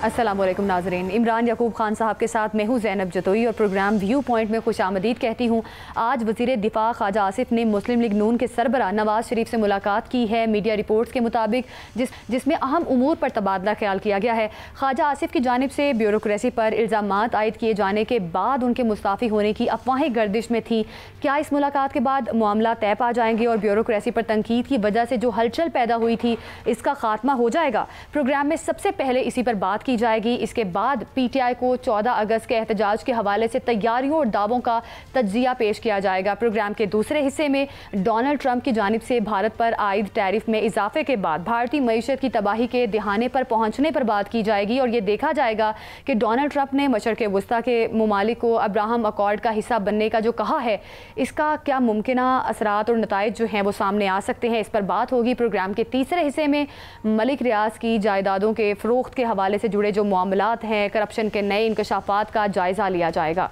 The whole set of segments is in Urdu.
السلام علیکم ناظرین، عمران یعقوب خان صاحب کے ساتھ میں ہوں زینب جتوئی اور پروگرام ویو پوائنٹ میں خوش آمدید کہتی ہوں۔ آج وزیر دفاع خواجہ آصف نے مسلم لیگ نون کے سربراہ نواز شریف سے ملاقات کی ہے۔ میڈیا رپورٹس کے مطابق جس میں اہم امور پر تبادلہ خیال کیا گیا ہے۔ خواجہ آصف کی جانب سے بیوروکریسی پر الزامات عائد کیے جانے کے بعد ان کے مستعفی ہونے کی افواہیں گردش میں تھیں۔ کیا اس ملاقات کے بعد معاملہ طے پا جائیں گے اور بیوروکریسی پر تنقید کی وجہ سے جو ہلچل پیدا ہوئی تھی اس کا خاتمہ ہو جائے گا؟ پروگرام میں سب سے پہلے اسی پر بات کی جائے گی۔ اس کے بعد پی ٹی آئی کو 14 اگست کے احتجاج کے حوالے سے تیاریوں اور دعووں کا تجزیہ پیش کیا جائے گا۔ پروگرام کے دوسرے حصے میں ڈونلڈ ٹرمپ کی جانب سے بھارت پر عائد ٹیرف میں اضافے کے بعد بھارتی معیشت کی تباہی کے دہانے پر پہنچنے پر بات کی جائے گی اور یہ دیکھا جائے گا کہ ڈونلڈ ٹرمپ نے مشرق وسطیٰ کے ممالک کو ابراہم اکارڈ کا حصہ بننے کا جو کہا ہے، اس کا کیا ممکنہ اثرات اور نتائج جو ہیں وہ سامنے آ سکتے ہیں، اس پر بات ہوگی۔ پروگرام کے تیسرے حصے میں ملک ریاض کی جائیدادوں کے فروخت کے حوالے سے جڑے جو معاملات ہیں، کرپشن کے نئے انکشافات کا جائزہ لیا جائے گا۔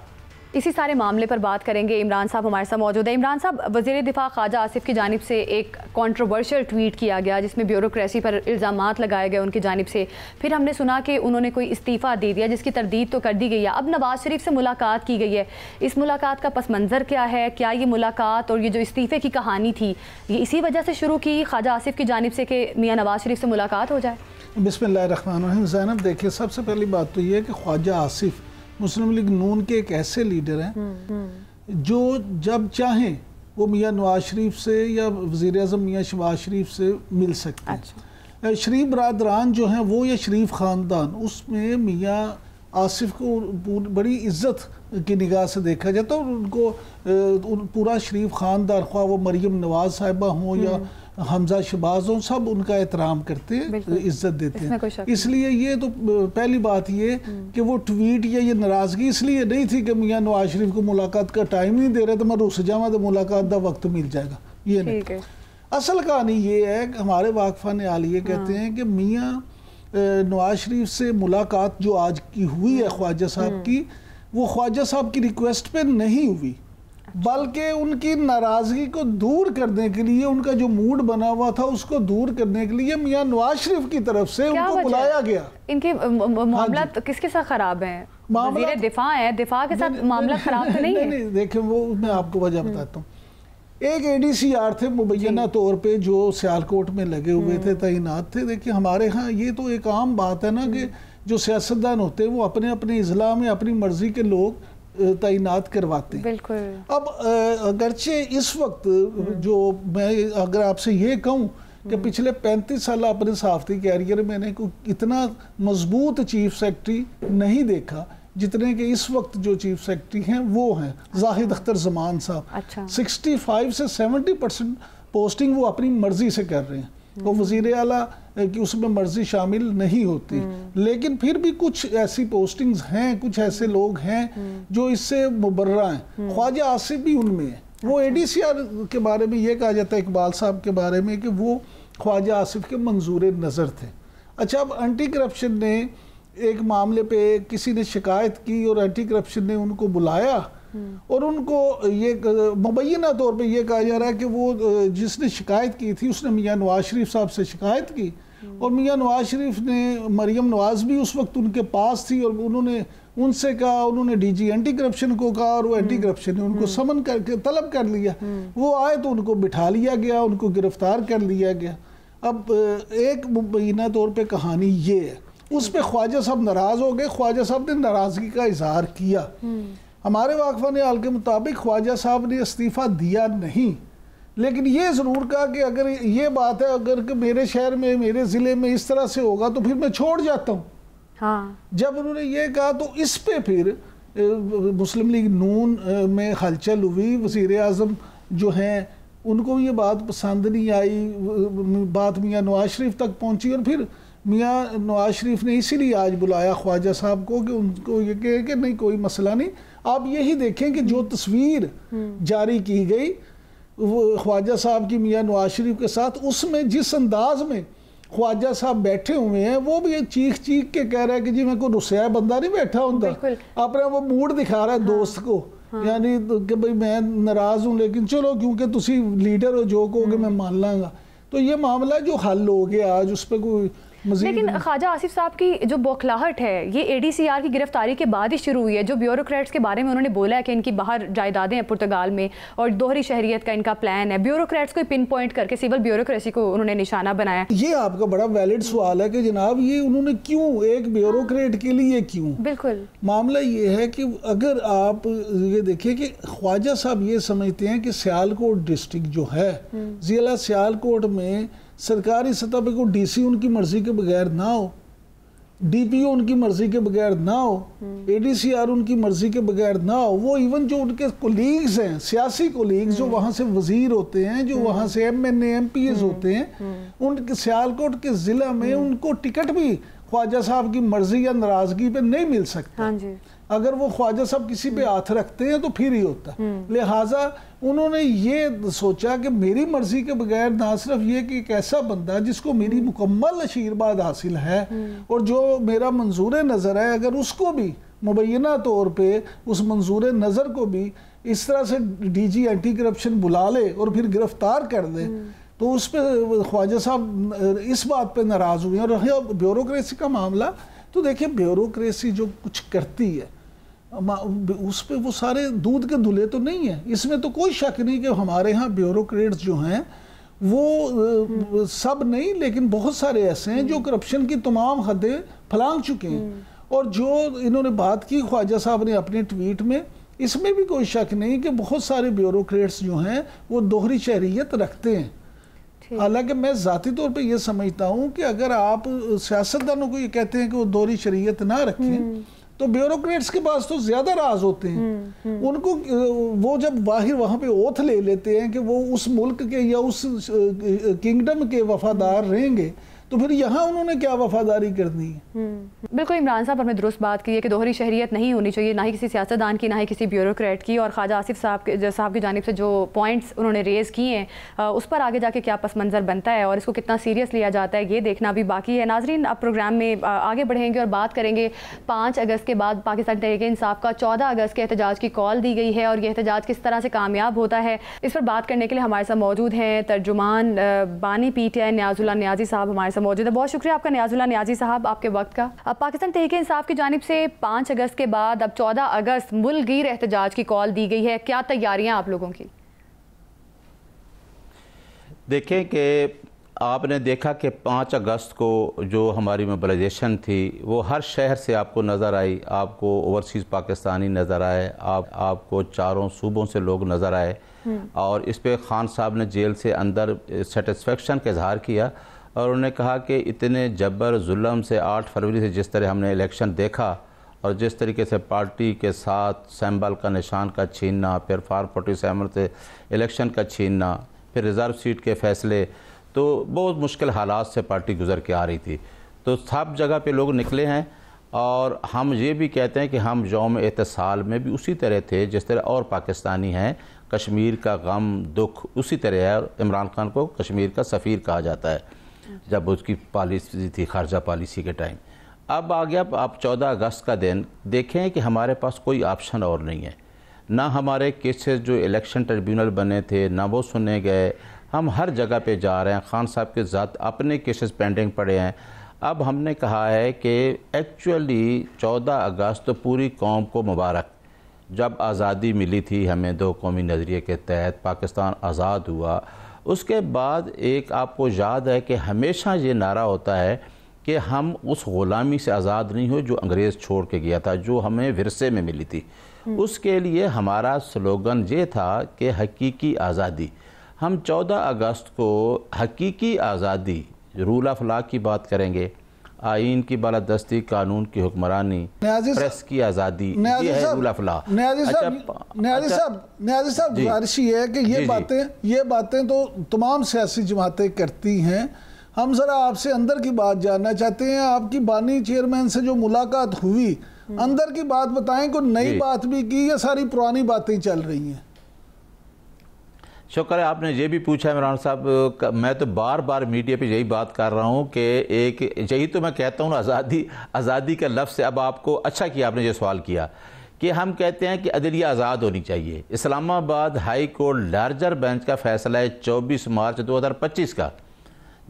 اسی سارے معاملے پر بات کریں گے۔ عمران صاحب ہمارے ساتھ موجود ہیں۔ عمران صاحب، وزیر دفاع خواجہ آصف کی جانب سے ایک کنٹروورشل ٹویٹ کیا گیا جس میں بیوروکریسی پر الزامات لگائے گئے ان کی جانب سے، پھر ہم نے سنا کہ انہوں نے کوئی استعفیٰ دے دیا جس کی تردید تو کر دی گئی ہے۔ اب نواز شریف سے ملاقات کی گئی ہے، اس ملاقات کا پس منظر کیا ہے؟ کیا یہ ملاقات اور یہ جو استعفے کی کہانی تھی یہ اسی وجہ سے شروع کی خواجہ آصف کی جانب سے کہ میاں نواز شریف سے ملاقات ہو جائے؟ بسم اللہ الرحمن الرحیم۔ زینب دیکھیے، سب سے پہلی بات تو یہ ہے کہ خواجہ آصف مسلم لیگ نون کے ایک ایسے لیڈر ہیں جو جب چاہیں وہ میاں نواز شریف سے یا وزیر اعظم میاں شہباز شریف سے مل سکتے ہیں۔ شریف برادران جو ہیں وہ یا شریف خاندان، اس میں میاں آصف کو بڑی عزت کی نگاہ سے دیکھا جاتا ہے اور ان کو پورا شریف خاندان، خواہ وہ مریم نواز صاحبہ ہوں یا حمزہ شہباز ہوں، سب ان کا احترام کرتے ہیں، عزت دیتے ہیں۔ اس لیے یہ تو پہلی بات یہ کہ وہ ٹویٹ یا یہ ناراضگی اس لیے نہیں تھی کہ میاں نواز شریف کو ملاقات کا ٹائم نہیں دے رہے تو میں رس جاواں تو ملاقات دا وقت مل جائے گا، یہ نہیں۔ اصل کہانی یہ ہے کہ ہمارے واقفان عالیہ کہتے ہیں کہ میاں نواز شریف سے ملاقات جو آج کی ہوئی ہے خواجہ صاحب کی، وہ خواجہ صاحب کی ریکویسٹ پہ نہیں ہوئی، بلکہ ان کی ناراضگی کو دور کرنے کے لیے، ان کا جو موڈ بنا ہوا تھا اس کو دور کرنے کے لیے میاں نواز شریف کی طرف سے ان کو بلایا گیا۔ ان کے معاملات کس کے ساتھ خراب ہیں؟ وزیر دفاع ہے، دفاع کے ساتھ معاملات خراب تو نہیں ہے؟ نہیں، دیکھیں وہ میں آپ کو وجہ بتاتا ہوں۔ ایک اے ڈی سی آر تھے مبینہ طور پہ جو سیالکوٹ میں لگے ہوئے تھے، تعینات تھے۔ دیکھیں ہمارے ہاں یہ تو ایک عام بات ہے نا کہ جو سیاستدان ہوتے ہیں وہ اپنے اپنے اضلاع میں اپنی مرضی کے لوگ تعینات کرواتے ہیں۔ بالکل۔ اب اگرچہ اس وقت جو میں اگر آپ سے یہ کہوں کہ پچھلے 35 سال اپنے صحافتی کیریئر میں نے کوئی اتنا مضبوط چیف سیکرٹری نہیں دیکھا جتنے کہ اس وقت جو چیف سیکرٹری ہیں وہ ہیں زاہد اختر زمان صاحب۔ 65 سے 70% پوسٹنگ وہ اپنی مرضی سے کر رہے ہیں، وہ وزیر اعلیٰ کہ اس میں مرضی شامل نہیں ہوتی، لیکن پھر بھی کچھ ایسی پوسٹنگز ہیں، کچھ ایسے لوگ ہیں جو اس سے مبرہ ہیں۔ خواجہ آصف بھی ان میں ہے۔ وہ اے ڈی سی آر کے بارے میں یہ کہا جاتا ہے اقبال صاحب کے بارے میں کہ وہ خواجہ آصف کے منظور نظر تھے۔ اچھا، اب اینٹی کرپشن نے ایک معاملے پہ کسی نے شکایت کی اور اینٹی کرپشن نے ان کو بلایا اور ان کو یہ مبینہ طور پہ یہ کہا جا رہا ہے کہ وہ جس نے شکایت کی تھی اس نے میاں نواز شریف صاحب سے شکایت کی اور میاں نواز شریف نے، مریم نواز بھی اس وقت ان کے پاس تھی اور انہوں نے ان سے کہا، انہوں نے ڈی جی اینٹی کرپشن کو کہا اور وہ اینٹی کرپشن نے ان کو سمن کر کے طلب کر لیا۔ وہ آئے تو ان کو بٹھا لیا گیا، ان کو گرفتار کر لیا گیا۔ اب ایک مبینہ طور پہ کہانی یہ ہے، اس پہ خواجہ صاحب ناراض ہو گئے، خواجہ صاحب نے ناراضگی کا اظہار کیا۔ ہمارے واقفان حال کے مطابق خواجہ صاحب نے استعفیٰ دیا نہیں، لیکن یہ ضرور کہا کہ اگر یہ بات ہے اگر کہ میرے شہر میں، میرے ضلع میں اس طرح سے ہوگا تو پھر میں چھوڑ جاتا ہوں۔ جب انہوں نے یہ کہا تو اس پہ پھر مسلم لیگ نون میں ہلچل ہوئی، وزیر اعظم جو ہیں ان کو یہ بات پسند نہیں آئی، بات میاں نواز شریف تک پہنچی اور پھر میاں نواز شریف نے اسی لیے آج بلایا خواجہ صاحب کو کہ ان کو یہ کہے کہ نہیں کوئی مسئلہ نہیں۔ آپ یہی دیکھیں کہ جو تصویر جاری کی گئی خواجہ صاحب کی میاں نواز شریف کے ساتھ، اس میں جس انداز میں خواجہ صاحب بیٹھے ہوئے ہیں وہ بھی چیخ چیخ کے کہہ رہا ہے کہ جی میں کوئی رسیا بندہ نہیں بیٹھا ہوتا، اپنا وہ موڈ دکھا رہا ہے دوست کو، یعنی کہ بھئی میں ناراض ہوں لیکن چلو کیونکہ تسی لیڈر ہو جو کہو گے میں مان لاں گا۔ تو یہ معاملہ جو حل ہو گیا آج، اس پہ کوئی لیکن خواجہ آصف صاحب کی جو بوکھلاہٹ ہے یہ ADCR کی گرفتاری کے بعد ہی شروع ہوئی ہے. جو بیوروکریٹس کے بارے میں انہوں نے بولا ہے کہ ان کی باہر جائیدادیں ہیں پرتگال میں اور دوہری شہریت کا ان کا پلان ہے, بیوروکریٹس کو پن پوائنٹ کر کے سول بیوروکریسی کو انہوں نے نشانہ بنایا. یہ آپ کا بڑا ویلڈ سوال ہے کہ جناب یہ انہوں نے کیوں, ایک بیوروکریٹ کے لیے کیوں؟ بالکل معاملہ یہ ہے کہ اگر آپ یہ دیکھیں کہ خواجہ صاحب یہ سمجھتے ہیں کہ سیالکوٹ ڈسٹرکٹ جو ہے, ضلع سیالکوٹ میں سرکاری سطح پہ کوئی DC ان کی مرضی کے بغیر نہ ہو, DPO ان کی مرضی کے بغیر نہ ہو, ADCR ان کی مرضی کے بغیر نہ ہو, وہ ایون جو ان کے کولیگز ہیں, سیاسی کولیگز جو وہاں سے وزیر ہوتے ہیں, جو وہاں سے MNA MPs ہوتے ہیں, ان کے سیالکوٹ کے ضلع میں ان کو ٹکٹ بھی خواجہ صاحب کی مرضی یا ناراضگی پہ نہیں مل سکتا. اگر وہ خواجہ صاحب کسی پہ ہاتھ رکھتے ہیں تو پھر ہی ہوتا ہے. لہٰذا انہوں نے یہ سوچا کہ میری مرضی کے بغیر نہ صرف یہ کہ ایک ایسا بندہ جس کو میری مکمل آشیرواد حاصل ہے اور جو میرا منظور نظر ہے, اگر اس کو بھی مبینہ طور پہ اس منظور نظر کو بھی اس طرح سے DG اینٹی کرپشن بلا لے اور پھر گرفتار کر دے, تو اس پہ خواجہ صاحب اس بات پہ ناراض ہوئے. اور بیوروکریسی کا معاملہ تو دیکھیں, بیوروکریسی جو کچھ کرتی ہے اس پہ وہ سارے دودھ کے دھلے تو نہیں ہیں. اس میں تو کوئی شک نہیں کہ ہمارے ہاں بیوروکریٹس جو ہیں وہ سب نہیں لیکن بہت سارے ایسے ہیں جو کرپشن کی تمام حدیں پھلانگ چکے ہیں. اور جو انہوں نے بات کی خواجہ صاحب نے اپنے ٹویٹ میں, اس میں بھی کوئی شک نہیں کہ بہت سارے بیوروکریٹس جو ہیں وہ دوہری شہریت رکھتے ہیں. حالانکہ میں ذاتی طور پہ یہ سمجھتا ہوں کہ اگر آپ سیاستدانوں کو یہ کہتے ہیں کہ وہ دوہری شہریت نہ رکھیں تو بیوروکریٹس کے پاس تو زیادہ راز ہوتے ہیں. ان کو وہ جب باہر وہاں پہ اوتھ لے لیتے ہیں کہ وہ اس ملک کے یا اس کنگڈم کے وفادار رہیں گے, تو پھر یہاں انہوں نے کیا وفاداری کرنی ہے؟ بالکل عمران صاحب نے درست بات کی ہے کہ دوہری شہریت نہیں ہونی چاہیے, نہ ہی کسی سیاستدان کی, نہ ہی کسی بیوروکریٹ کی. اور خواجہ آصف صاحب کی جانب سے جو پوائنٹس انہوں نے ریز کیے ہیں اس پر آگے جا کے کیا پس منظر بنتا ہے اور اس کو کتنا سیریس لیا جاتا ہے یہ دیکھنا بھی باقی ہے. ناظرین, اب پروگرام میں آگے بڑھیں گے اور بات کریں گے 5 اگست کے بعد پاکستان تحریک انصاف کا 14 اگست کے احتجاج کی کال دی گئی ہے اور یہ احتجاج کس طرح سے کامیاب ہوتا ہے, اس پر بات کرنے کے لیے ہمارے ساتھ موجود ہیں ترجمان بانی PTI نیاز اللہ نیازی صاحب ہمارے ساتھ موجود ہیں. بہت شکریہ آپ کا نیاز اللہ نیازی صاحب آپ کے وقت کا. اب پاکستان تحریک انصاف کی جانب سے 5 اگست کے بعد اب 14 اگست ملک گیر احتجاج کی کال دی گئی ہے, کیا تیاریاں آپ لوگوں کی؟ دیکھیں کہ آپ نے دیکھا کہ 5 اگست کو جو ہماری موبلائزیشن تھی وہ ہر شہر سے آپ کو نظر آئی, آپ کو اوورسیز پاکستانی نظر آئے, آپ کو چاروں صوبوں سے لوگ نظر آئے, اور اس پہ خان صاحب نے جیل سے اندر سیٹسفیکشن کا اظہار کیا اور انہوں نے کہا کہ اتنے جبر ظلم سے 8 فروری سے جس طرح ہم نے الیکشن دیکھا اور جس طریقے سے پارٹی کے ساتھ سیمبل کا نشان کا چھیننا, پھر 447 سے الیکشن کا چھیننا, پھر ریزرو سیٹ کے فیصلے, تو بہت مشکل حالات سے پارٹی گزر کے آ رہی تھی. تو سب جگہ پہ لوگ نکلے ہیں اور ہم یہ بھی کہتے ہیں کہ ہم یوم اتصال میں بھی اسی طرح تھے جس طرح اور پاکستانی ہیں. کشمیر کا غم دکھ اسی طرح ہے. عمران خان کو کشمیر کا سفیر کہا جاتا ہے جب اس کی پالیسی تھی, خارجہ پالیسی کے ٹائم. اب آ گیا آپ 14 اگست کا دن, دیکھیں کہ ہمارے پاس کوئی آپشن اور نہیں ہے. نہ ہمارے کیسز جو الیکشن ٹریبیونل بنے تھے نہ وہ سنے گئے, ہم ہر جگہ پہ جا رہے ہیں. خان صاحب کے ذات اپنے کیسز پینڈنگ پڑے ہیں. اب ہم نے کہا ہے کہ ایکچولی 14 اگست تو پوری قوم کو مبارک, جب آزادی ملی تھی ہمیں 2 قومی نظریے کے تحت, پاکستان آزاد ہوا. اس کے بعد ایک آپ کو یاد ہے کہ ہمیشہ یہ نعرہ ہوتا ہے کہ ہم اس غلامی سے آزاد نہیں ہوئے جو انگریز چھوڑ کے گیا تھا, جو ہمیں ورثے میں ملی تھی. اس کے لیے ہمارا سلوگن یہ تھا کہ حقیقی آزادی. ہم 14 اگست کو حقیقی آزادی, رول آف لا کی بات کریں گے, آئین کی بالادستی, قانون کی حکمرانی, پریس کی آزادی, یہ ہے رول آف لا. نیازی صاحب گزارش یہ ہے کہ یہ باتیں تو تمام سیاسی جماعتیں کرتی ہیں. ہم ذرا آپ سے اندر کی بات جاننا چاہتے ہیں. آپ کی بانی چیئرمین سے جو ملاقات ہوئی, اندر کی بات بتائیں, کوئی نئی بات بھی کی یا ساری پرانی باتیں چل رہی ہیں؟ شکر ہے آپ نے یہ بھی پوچھا ہے عمران صاحب. میں تو بار بار میڈیا پہ یہی بات کر رہا ہوں کہ یہی تو میں کہتا ہوں آزادی کا لفظ سے. اب آپ کو اچھا کیا آپ نے یہ سوال کیا کہ ہم کہتے ہیں کہ عدلیہ آزاد ہونی چاہیے. اسلام آباد ہائی کورٹ لارجر بینچ کا فیصلہ ہے 24 مارچ 2025 کا,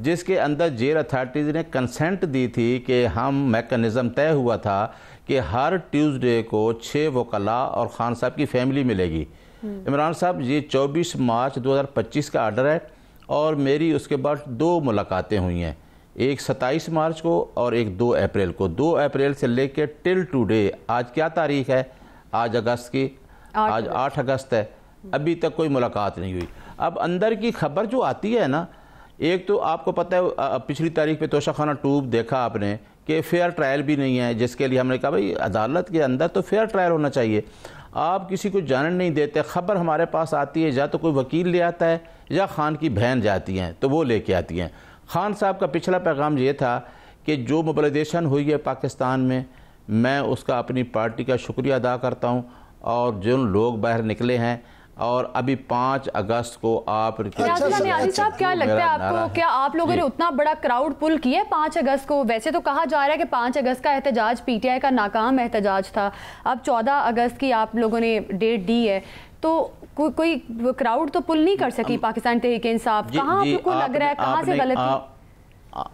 جس کے اندر جیل اتھارٹیز نے کنسنٹ دی تھی کہ ہم میکنزم طے ہوا تھا کہ ہر ٹیوزڈے کو 6 وکلاء اور خان صاحب کی فیملی ملے گی۔ عمران صاحب یہ 24 مارچ 2025 کا آرڈر ہے اور میری اس کے بعد 2 ملاقاتیں ہوئی ہیں، ایک 27 مارچ کو اور ایک 2 اپریل کو۔ 2 اپریل سے لے کے ٹل ٹوڈے، آج کیا تاریخ ہے؟ آج اگست کی، آج 8 اگست ہے، ابھی تک کوئی ملاقات نہیں ہوئی۔ اب اندر کی خبر جو آتی ہے نا، ایک تو آپ کو پتہ ہے پچھلی تاریخ پہ توشہ خانہ 2 دیکھا آپ نے کہ فیئر ٹرائل بھی نہیں ہے، جس کے لیے ہم نے کہا بھائی عدالت کے اندر تو فیئر ٹرائل ہونا چاہیے، آپ کسی کو جانن نہیں دیتے۔ خبر ہمارے پاس آتی ہے یا تو کوئی وکیل لے آتا ہے یا خان کی بہن جاتی ہیں تو وہ لے کے آتی ہیں۔ خان صاحب کا پچھلا پیغام یہ تھا کہ جو موبلائزیشن ہوئی ہے پاکستان میں اس کا اپنی پارٹی کا شکریہ ادا کرتا ہوں، اور جن لوگ باہر نکلے ہیں، اور ابھی 5 اگست کو آپ نیازی صاحب کیا لگتا ہے آپ کو، کیا آپ لوگوں نے اتنا بڑا کراؤڈ پل کیا ہے 5 اگست کو؟ ویسے تو کہا جا رہا ہے کہ 5 اگست کا احتجاج پی ٹی آئی کا ناکام احتجاج تھا، اب 14 اگست کی آپ لوگوں نے ڈیٹ دی ہے، تو کوئی کراؤڈ تو پل نہیں کر سکی پاکستان تحریک انصاف؟ کہاں آپ کو لگ رہا ہے کہاں سے غلطی؟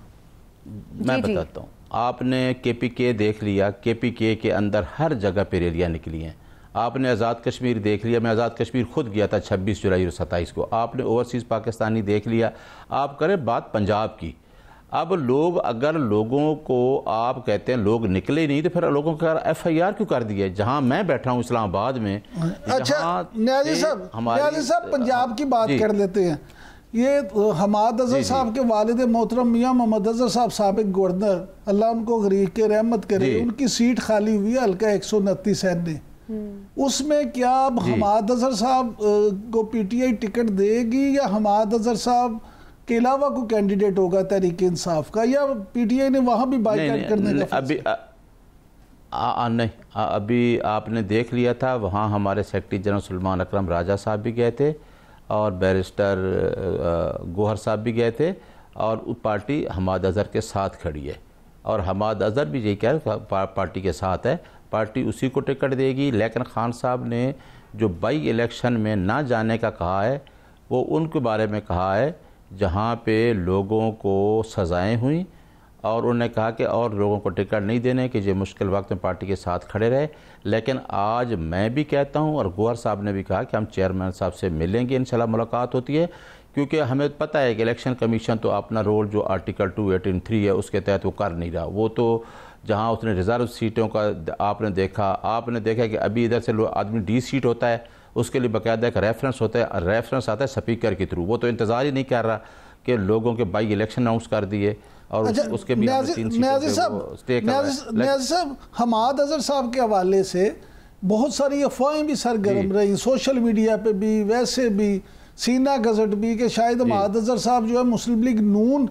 میں بتاتا ہوں، آپ نے کے پی کے دیکھ لیا، کے پی کے اندر ہر جگہ پہ ریلیاں نکلی ہیں۔ آپ نے آزاد کشمیر دیکھ لیا، میں آزاد کشمیر خود گیا تھا 26 جولائی اور 27 کو۔ آپ نے اوورسیز پاکستانی دیکھ لیا۔ آپ کریں بات پنجاب کی، اب لوگ اگر لوگوں کو آپ کہتے ہیں لوگ نکلے نہیں تو پھر لوگوں کا ایف آئی آر کیوں کر دیا؟ جہاں میں بیٹھا ہوں اسلام آباد میں، اچھا نیازی صاحب پنجاب کی بات کر لیتے ہیں۔ یہ حماد اظہر صاحب کے والد محترم میاں محمد اظہر صاحب سابق گورنر، اللہ ان کو غریق کے رحمت کرے، ان کی سیٹ خالی ہوئی ہے حلقہ 129 نے، اس میں کیا اب حماد اظہر صاحب کو پی ٹی آئی ٹکٹ دے گی یا حماد اظہر صاحب کے علاوہ کوئی کینڈیڈیٹ ہوگا تحریک انصاف کا، یا پی ٹی آئی نے وہاں بھی بائیکاٹ کرنے کا؟ نہیں، ابھی آپ نے دیکھ لیا تھا وہاں ہمارے سیکرٹری جنرل سلمان اکرم راجہ صاحب بھی گئے تھے اور بیرسٹر گوہر صاحب بھی گئے تھے، اور پارٹی حماد اظہر کے ساتھ کھڑی ہے، اور حماد اظہر بھی یہی کہہ رہے پارٹی کے ساتھ ہے، پارٹی اسی کو ٹکٹ دے گی۔ لیکن خان صاحب نے جو بائی الیکشن میں نہ جانے کا کہا ہے وہ ان کے بارے میں کہا ہے جہاں پہ لوگوں کو سزائیں ہوئیں، اور انہوں نے کہا کہ اور لوگوں کو ٹکٹ نہیں دینے کہ یہ مشکل وقت میں پارٹی کے ساتھ کھڑے رہے۔ لیکن آج میں بھی کہتا ہوں اور گوہر صاحب نے بھی کہا کہ ہم چیئرمین صاحب سے ملیں گے، انشاءاللہ ملاقات ہوتی ہے، کیونکہ ہمیں پتہ ہے کہ الیکشن کمیشن تو اپنا رول جو آرٹیکل 218(3) ہے اس کے تحت وہ کر نہیں رہا۔ وہ تو جہاں اس نے ریزرو سیٹوں کا آپ نے دیکھا کہ ابھی ادھر سے آدمی ڈی سیٹ ہوتا ہے، اس کے لیے باقاعدہ ایک ریفرنس ہوتا ہے، ریفرنس آتا ہے سپیکر کے تھرو، وہ تو انتظار ہی نہیں کر رہا کہ لوگوں کے بائی الیکشن اناؤنس کر دیے، اور اس کے بھی نیازی صاحب حماد اظہر صاحب کے حوالے سے بہت ساری افواہیں بھی سرگرم رہی سوشل میڈیا پہ بھی، ویسے بھی سینہ گزٹ بھی، کہ شاید حماد اظہر صاحب جو ہے مسلم لیگ نون،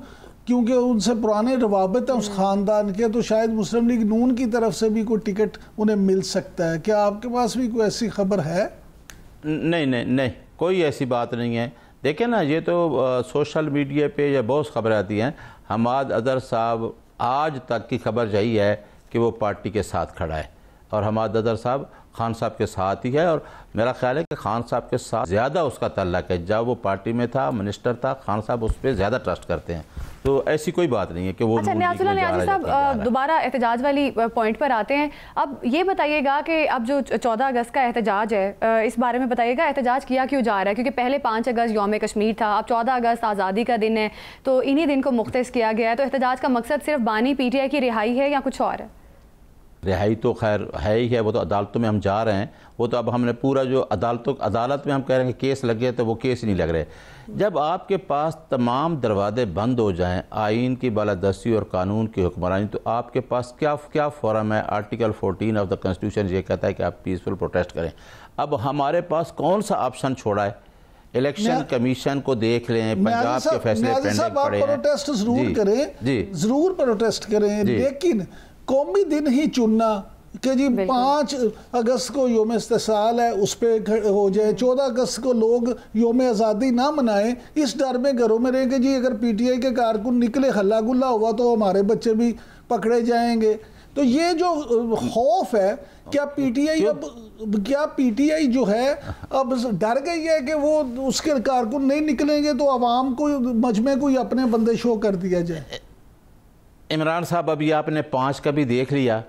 کیونکہ ان سے پرانے روابط ہیں اس خاندان کے، تو شاید مسلم لیگ نون کی طرف سے بھی کوئی ٹکٹ انہیں مل سکتا ہے۔ کیا آپ کے پاس بھی کوئی ایسی خبر ہے؟ نہیں، کوئی ایسی بات نہیں ہے۔ دیکھیں نا، یہ تو سوشل میڈیا پہ یا بہت خبریں آتی ہیں۔ حماد اظہر صاحب آج تک کی خبر یہی ہے کہ وہ پارٹی کے ساتھ کھڑا ہے، اور حماد اظہر صاحب خان صاحب کے ساتھ ہی ہے، اور میرا خیال ہے کہ خان صاحب کے ساتھ زیادہ اس کا تعلق ہے۔ جب وہ پارٹی میں تھا، منسٹر تھا، خان صاحب اس پہ زیادہ ٹرسٹ کرتے ہیں، تو ایسی کوئی بات نہیں ہے کہ وہ نیازی صاحب دوبارہ احتجاج والی پوائنٹ پر آتے ہیں۔ اب یہ بتائیے گا کہ اب جو 14 اگست کا احتجاج ہے، اس بارے میں بتائیے گا احتجاج کیا کیوں جا رہا ہے؟ کیونکہ پہلے 5 اگست یوم کشمیر تھا، اب 14 اگست آزادی کا دن ہے، تو انہی دن کو مختص کیا گیا ہے، تو احتجاج کا مقصد صرف بانی پی ٹی آئی کی رہائی ہے یا کچھ اور ہے؟ رہائی تو خیر ہے ہی ہے، وہ تو عدالتوں میں ہم جا رہے ہیں، وہ تو اب ہم نے پورا جو عدالت میں ہم کہہ رہے ہیں کہ کیس لگے تو وہ کیس ہی نہیں لگ رہے۔ جب آپ کے پاس تمام دروازے بند ہو جائیں، آئین کی بالادستی اور قانون کی حکمرانی، تو آپ کے پاس کیا فورم ہے؟ آرٹیکل 14 آف دا کنسٹیٹیوشن یہ کہتا ہے کہ آپ پیسفل پروٹیسٹ کریں۔ اب ہمارے پاس کون سا آپشن چھوڑا ہے؟ الیکشن کمیشن کو دیکھ لیں، پنجاب کے فیصلے پینڈنگ پڑے ہیں۔ آپ پروٹیسٹ ضرور کریں، ضرور پروٹیسٹ کریں، لیکن قومی دن ہی چننا کہ جی 5 اگست کو یوم استحصال ہے اس پہ ہو جائے، 14 اگست کو لوگ یوم آزادی نہ منائیں، اس ڈر میں گھروں میں رہیں کہ جی اگر پی ٹی آئی کے کارکن نکلے ہلا گلا ہوا تو ہمارے بچے بھی پکڑے جائیں گے۔ تو یہ جو خوف ہے، کیا پی ٹی آئی جو ہے اب ڈر گئی ہے کہ وہ اس کے کارکن نہیں نکلیں گے تو عوام کو مجمع کو اپنے بندے شو کر دیا جائے؟ عمران صاحب ابھی آپ نے 5 کا بھی دیکھ لیا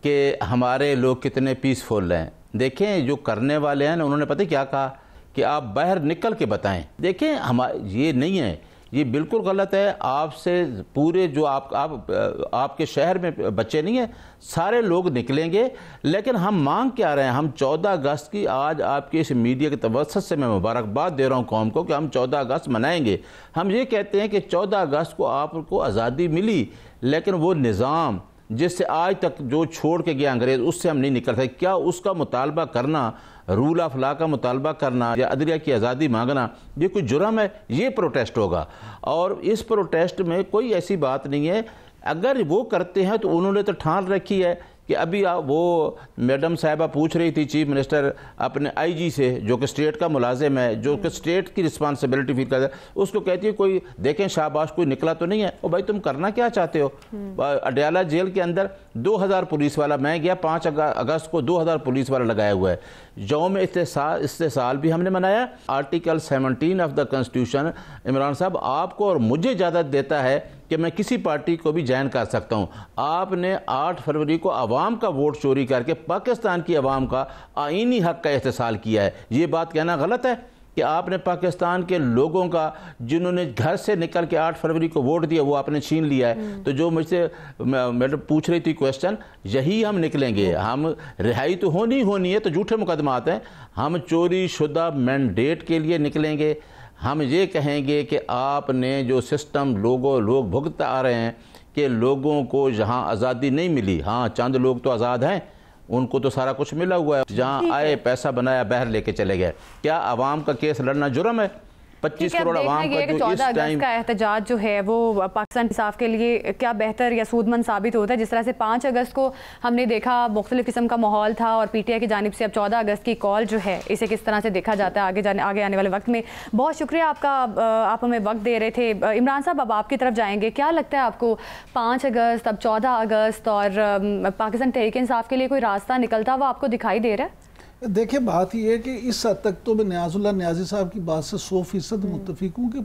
کہ ہمارے لوگ کتنے پیسفل ہیں. دیکھیں جو کرنے والے ہیں نا، انہوں نے پتہ کیا کہا کہ آپ باہر نکل کے بتائیں. دیکھیں یہ نہیں ہے، یہ بالکل غلط ہے. آپ سے پورے جو آپ کے شہر میں بچے نہیں ہیں، سارے لوگ نکلیں گے. لیکن ہم مانگ کیا رہے ہیں؟ ہم 14 اگست کی آج آپ کے اس میڈیا کے توسط سے میں مبارکباد دے رہا ہوں قوم کو کہ ہم 14 اگست منائیں گے. ہم یہ کہتے ہیں کہ 14 اگست کو آپ کو آزادی ملی، لیکن وہ نظام جس سے آج تک جو چھوڑ کے گیا انگریز، اس سے ہم نہیں نکل سکتے. کیا اس کا مطالبہ کرنا، رول آف لا کا مطالبہ کرنا یا عدلیہ کی آزادی مانگنا، یہ کوئی جرم ہے؟ یہ پروٹیسٹ ہوگا. اور اس پروٹیسٹ میں کوئی ایسی بات نہیں ہے. اگر وہ کرتے ہیں تو انہوں نے تو ٹھان رکھی ہے کہ ابھی وہ میڈم صاحبہ پوچھ رہی تھی چیف منسٹر اپنے آئی جی سے، جو کہ اسٹیٹ کا ملازم ہے، جو کہ اسٹیٹ کی رسپانسبلٹی فیل کرتا ہے، اس کو کہتی ہے کوئی دیکھیں شاباش کوئی نکلا تو نہیں ہے. او بھائی تم کرنا کیا چاہتے ہو؟ اڈیالہ جیل کے اندر 2000 پولیس والا، میں گیا 5 اگست کو 2000 پولیس والا لگایا ہوا ہے. یوم استحصال بھی ہم نے منایا. Article 17 of the constitution Imran صاحب آپ کو اور مجھے اجازت دیتا ہے کہ میں کسی پارٹی کو بھی جوائن کر سکتا ہوں. آپ نے 8 فروری کو عوام کا ووٹ چوری کر کے پاکستان کی عوام کا آئینی حق کا استحصال کیا ہے. یہ بات کہنا غلط ہے کہ آپ نے پاکستان کے لوگوں کا، جنہوں نے گھر سے نکل کے 8 فروری کو ووٹ دیا، وہ آپ نے چھین لیا ہے. تو جو مجھ سے میڈم پوچھ رہی تھی کویسچن، یہی ہم نکلیں گے. ہم رہائی تو ہونی ہے تو جھوٹے مقدمات ہیں. ہم چوری شدہ مینڈیٹ کے لیے نکلیں گے. ہم یہ کہیں گے کہ آپ نے جو سسٹم لوگ بھگتتے آ رہے ہیں کہ لوگوں کو جہاں آزادی نہیں ملی، ہاں چند لوگ تو آزاد ہیں، ان کو تو سارا کچھ ملا ہوا ہے، جہاں آئے پیسہ بنایا باہر لے کے چلے گئے. کیا عوام کا کیس لڑنا جرم ہے؟ 25 کروڑ عوام کا جو 14 اگست کا احتجاج جو ہے وہ پاکستان انصاف کے لیے کیا بہتر یا سودمند ثابت ہوتا ہے؟ جس طرح سے 5 اگست کو ہم نے دیکھا مختلف قسم کا ماحول تھا اور پی ٹی آئی کی جانب سے اب 14 اگست کی کال جو ہے، اسے کس طرح سے دیکھا جاتا ہے آگے آنے والے وقت میں. بہت شکریہ آپ کا، آپ ہمیں وقت دے رہے تھے. عمران صاحب اب آپ کی طرف جائیں گے. کیا لگتا ہے آپ کو 5 اگست اب 14 اگست اور پاکستان تحریک انصاف کے لیے کوئی راستہ نکلتا ہوا آپ کو دکھائی دے رہا ہے؟ دیکھیں بات یہ ہے کہ اس حد تک تو میں نیاز اللہ نیازی صاحب کی بات سے 100% متفق ہوں کہ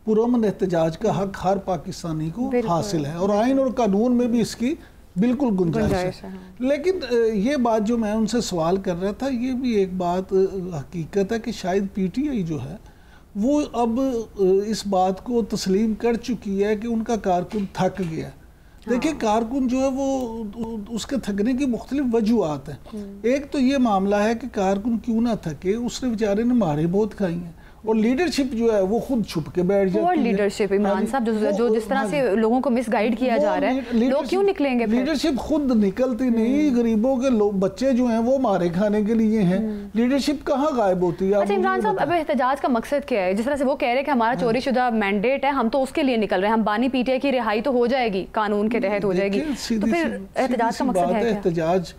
پرامن احتجاج کا حق ہر پاکستانی کو حاصل ہے، اور آئین اور قانون میں بھی اس کی بالکل گنجائش ہے. لیکن یہ بات جو میں ان سے سوال کر رہا تھا، یہ بھی ایک بات حقیقت ہے کہ شاید پی ٹی آئی جو ہے وہ اب اس بات کو تسلیم کر چکی ہے کہ ان کا کارکن تھک گیا. دیکھیں کارکن جو ہے وہ اس کے تھکنے کی مختلف وجوہات ہیں. ایک تو یہ معاملہ ہے کہ کارکن کیوں نہ تھکے، اس نے بیچارے نے مارے بہت کھائی ہیں، اور لیڈرشپ جو ہے وہ خود چھپ کے بیٹھ جاتی ہے. لیڈرشپ عمران صاحب جو جس طرح سے لوگوں کو مس گائیڈ کیا جا رہا ہے، لوگ کیوں نکلیں گے؟ لیڈرشپ خود نکلتی نہیں، غریبوں کے بچے جو ہیں وہ مارے کھانے کے لیے ہیں. لیڈرشپ کہاں غائب ہوتی ہے؟ اچھا عمران صاحب، اب احتجاج کا مقصد کیا ہے؟ جس طرح سے وہ کہہ رہے ہیں کہ ہمارا چوری شدہ مینڈیٹ ہے، ہم تو اس کے لیے نکل رہے ہیں، ہم بانی پی ٹی آئی کی رہائی تو ہو جائے گی، قانون کے تحت ہو جائے گی، تو پھر احتجاج کا مقصد ہے کیا؟ احتجاج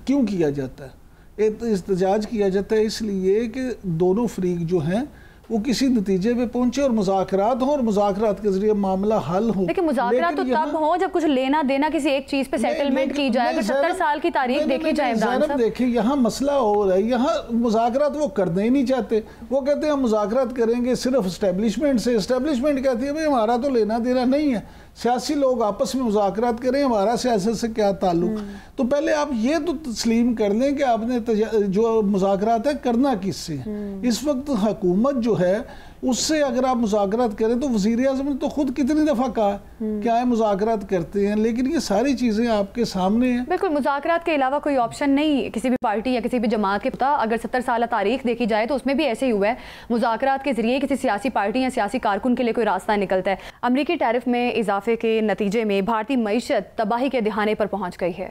کیوں کیا جاتا ہے؟ احتجاج کیا جاتا ہے اس لیے کہ دونوں فریق جو ہیں وہ کسی نتیجے پہ پہنچے اور مذاکرات ہوں، اور مذاکرات کے ذریعے معاملہ حل ہو. لیکن مذاکرات تو تب ہوں جب کچھ لینا دینا کسی ایک چیز پہ سیٹلمنٹ کی جائے. اگر 70 سال کی تاریخ دیکھی جائے عمران صاحب، دیکھیں یہاں مسئلہ ہو رہا ہے، یہاں مذاکرات وہ کرنا ہی نہیں چاہتے. وہ کہتے ہیں ہم مذاکرات کریں گے صرف اسٹیبلشمنٹ سے. اسٹیبلشمنٹ کہتی ہے بھئی ہمارا تو لینا دینا نہیں ہے، سیاسی لوگ آپس میں مذاکرات کریں، ہمارا سیاست سے کیا تعلق. تو پہلے آپ یہ تو تسلیم کر لیں کہ آپ نے جو مذاکرات ہے کرنا کس سے. اس وقت حکومت جو ہے اس سے اگر آپ مذاکرات کریں تو وزیر اعظم نے تو خود کتنی دفعہ کہا کہ آئے مذاکرات کرتے ہیں، لیکن یہ ساری چیزیں آپ کے سامنے ہیں. بالکل مذاکرات کے علاوہ کوئی آپشن نہیں کسی بھی پارٹی یا کسی بھی جماعت کے پتا. اگر 70 سالہ تاریخ دیکھی جائے تو اس میں بھی ایسے ہی ہوا ہے، مذاکرات کے ذریعے کسی سیاسی پارٹی یا سیاسی کارکن کے لیے کوئی راستہ نکلتا ہے. امریکی ٹیرف میں اضافے کے نتیجے میں بھارتی معیشت تباہی کے دہانے پر پہنچ گئی ہے.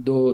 2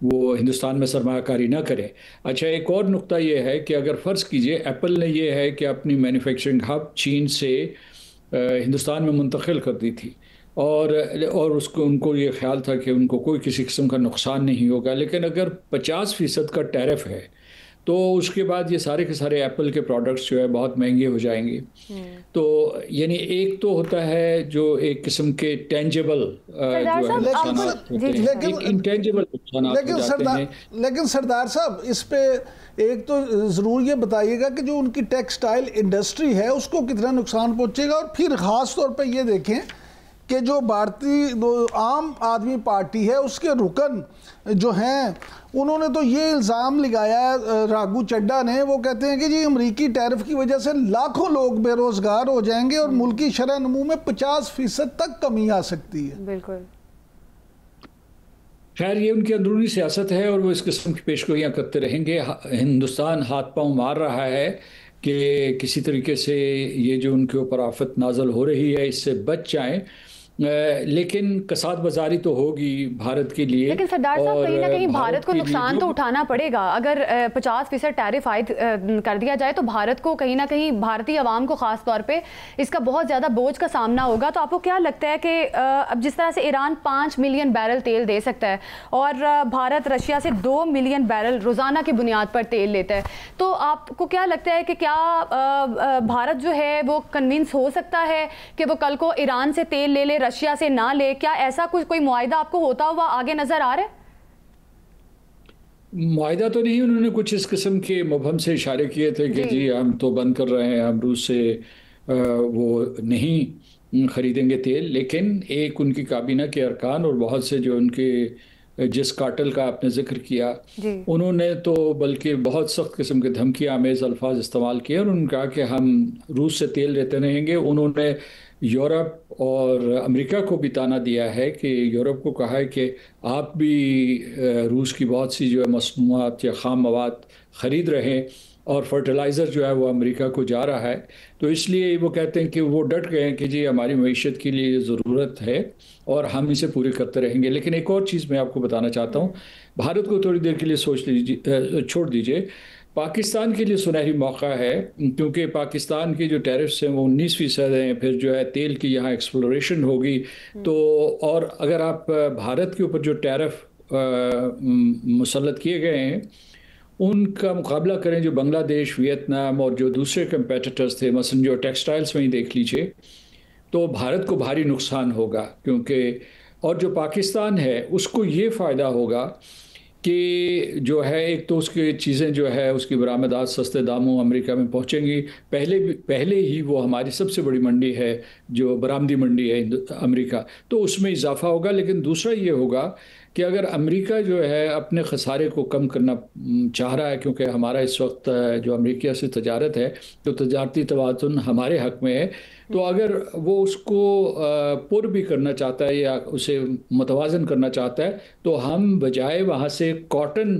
وہ ہندوستان میں سرمایہ کاری نہ کریں۔ اچھا، ایک اور نقطہ یہ ہے کہ اگر فرض کیجئے ایپل نے یہ ہے کہ اپنی مینوفیکچرنگ ہب چین سے ہندوستان میں منتقل کر دی تھی، اور ان کو یہ خیال تھا کہ ان کو کوئی کسی قسم کا نقصان نہیں ہوگا، لیکن اگر 50% کا ٹیرف ہے تو اس کے بعد یہ سارے کے سارے ایپل کے پروڈکٹس جو ہے بہت مہنگے ہو جائیں گے۔ تو یعنی ایک تو ہوتا ہے جو ایک قسم کے ٹینجیبل جو نقصانات ہوتے ہیں، ایک انٹینجیبل نقصانات ہو جاتے ہیں۔ لیکن سردار صاحب، اس پہ ایک تو ضرور یہ بتائیے گا کہ جو ان کی ٹیکسٹائل انڈسٹری ہے اس کو کتنا نقصان پہنچے گا، اور پھر خاص طور پہ یہ دیکھیں کہ جو بھارتی عام آدمی پارٹی ہے اس کے رکن جو ہیں انہوں نے تو یہ الزام لگایا ہے، راگھو چڈھا نے، وہ کہتے ہیں کہ جی امریکی ٹیرف کی وجہ سے لاکھوں لوگ بے روزگار ہو جائیں گے اور ملکی شرح نمو میں 50% تک کمی آ سکتی ہے۔ بالکل، خیر یہ ان کی اندرونی سیاست ہے اور وہ اس قسم کی پیشگوئیاں کرتے رہیں گے۔ ہندوستان ہاتھ پاؤں مار رہا ہے کہ کسی طریقے سے یہ جو ان کے اوپر آفت نازل ہو رہی ہے اس سے بچ جائیں، لیکن کساد بازاری تو ہوگی بھارت کے لیے۔ لیکن سردار صاحب کہیں نہ کہیں بھارت کو نقصان تو اٹھانا پڑے گا۔ اگر 50% ٹیرف عائد کر دیا جائے تو بھارت کو کہیں نہ کہیں، بھارتی عوام کو خاص طور پہ اس کا بہت زیادہ بوجھ کا سامنا ہوگا۔ تو آپ کو کیا لگتا ہے کہ اب جس طرح سے ایران 5 ملین بیرل تیل دے سکتا ہے اور بھارت رشیا سے 2 ملین بیرل روزانہ کی بنیاد پر تیل لیتا ہے، تو آپ کو کیا لگتا ہے کہ کیا بھارت جو ہے وہ کنونس ہو سکتا ہے کہ وہ کل کو ایران سے تیل لے لے، رشیا سے نہ لے؟ کیا ایسا کوئی معاہدہ آپ کو ہوتا ہوا آگے نظر آ رہا ہے؟ معاہدہ تو نہیں، انہوں نے کچھ اس قسم کے مبہم سے اشارے کیے تھے کہ جی ہم تو بند کر رہے ہیں، ہم روس سے وہ نہیں خریدیں گے تیل، لیکن ایک ان کی کابینہ کے ارکان اور بہت سے جو ان کے جس کارٹل کا آپ نے ذکر کیا انہوں نے تو بلکہ بہت سخت قسم کے دھمکی آمیز الفاظ استعمال کیے اور انہوں نے کہا کہ ہم روس سے تیل لیتے رہیں گے۔ انہوں نے یورپ اور امریکہ کو بھی تانا دیا ہے کہ یورپ کو کہا ہے کہ آپ بھی روس کی بہت سی جو ہے مصنوعات یا خام مواد خرید رہے ہیں، اور فرٹیلائزر جو ہے وہ امریکہ کو جا رہا ہے۔ تو اس لیے وہ کہتے ہیں کہ وہ ڈٹ گئے ہیں کہ جی ہماری معیشت کے لیے ضرورت ہے اور ہم اسے پورے کرتے رہیں گے۔ لیکن ایک اور چیز میں آپ کو بتانا چاہتا ہوں، بھارت کو تھوڑی دیر کے لیے چھوڑ دیجئے، پاکستان کے لیے سنہری موقع ہے، کیونکہ پاکستان کی جو ٹیرفس ہیں وہ 19% ہیں، پھر جو ہے تیل کی یہاں ایکسپلوریشن ہوگی تو، اور اگر آپ بھارت کے اوپر جو ٹیرف مسلط کیے گئے ہیں ان کا مقابلہ کریں جو بنگلہ دیش، ویتنام اور جو دوسرے کمپیٹیٹرز تھے، مثلا جو ٹیکسٹائلز میں ہی دیکھ لیجئے، تو بھارت کو بھاری نقصان ہوگا، کیونکہ اور جو پاکستان ہے اس کو یہ فائدہ ہوگا کہ جو ہے ایک تو اس کی چیزیں جو ہے اس کی برآمدات سستے داموں امریکہ میں پہنچیں گی، پہلے ہی وہ ہماری سب سے بڑی منڈی ہے جو برآمدی منڈی ہے امریکہ، تو اس میں اضافہ ہوگا۔ لیکن دوسرا یہ ہوگا کہ اگر امریکہ جو ہے اپنے خسارے کو کم کرنا چاہ رہا ہے، کیونکہ ہمارا اس وقت جو امریکہ سے تجارت ہے تو تجارتی توازن ہمارے حق میں ہے، تو اگر وہ اس کو پر بھی کرنا چاہتا ہے یا اسے متوازن کرنا چاہتا ہے تو ہم بجائے وہاں سے کاٹن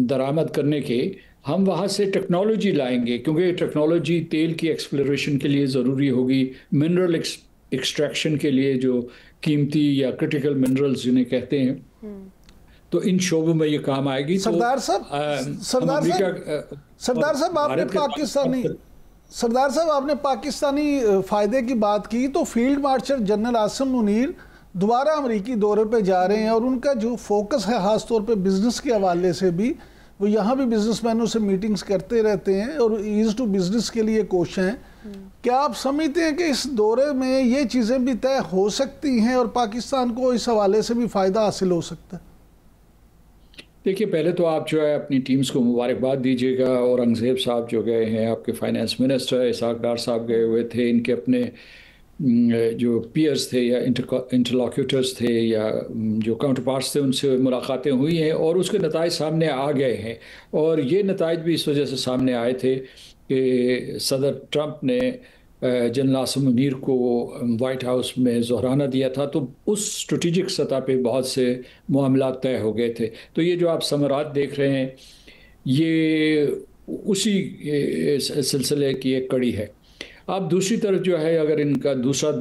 درآمد کرنے کے ہم وہاں سے ٹیکنالوجی لائیں گے، کیونکہ ٹیکنالوجی تیل کی ایکسپلوریشن کے لیے ضروری ہوگی، منرل ایکسٹریکشن کے لیے جو قیمتی یا کرٹیکل منرلز جنہیں کہتے ہیں، تو ان شعبوں میں یہ کام آئے گی۔ سردار صاحب آپ نے پاکستانی فائدے کی بات کی، تو field marshal general Asim Munir دوبارہ امریکی دورے پہ جا رہے ہیں اور ان کا جو فوکس ہے خاص طور پہ بزنس کے حوالے سے بھی، وہ یہاں بھی بزنس مینوں سے میٹنگز کرتے رہتے ہیں اور ایز ٹو بزنس کے لیے کوشاں ہیں۔ کیا آپ سمجھتے ہیں کہ اس دورے میں یہ چیزیں بھی طے ہو سکتی ہیں اور پاکستان کو اس حوالے سے بھی فائدہ حاصل ہو سکتا ہے؟ دیکھیے، پہلے تو آپ جو ہے اپنی ٹیمز کو مبارکباد دیجیے گا، اورنگزیب صاحب جو گئے ہیں، آپ کے فائنانس منسٹر اسحاق ڈار صاحب گئے ہوئے تھے، ان کے اپنے جو پیئرز تھے یا انٹرلاکیوٹرز تھے یا جو کاؤنٹر پارٹس تھے ان سے ملاقاتیں ہوئی ہیں اور اس کے نتائج سامنے آ گئے ہیں، اور یہ نتائج بھی اس وجہ سے سامنے آئے تھے کہ صدر ٹرمپ نے جنرل عاصم منیر کو وائٹ ہاؤس میں ظہرانہ دیا تھا، تو اس اسٹریٹجک سطح پہ بہت سے معاملات طے ہو گئے تھے۔ تو یہ جو آپ ثمرات دیکھ رہے ہیں یہ اسی سلسلے کی ایک کڑی ہے۔ اب دوسری طرف جو ہے اگر ان کا دوسرا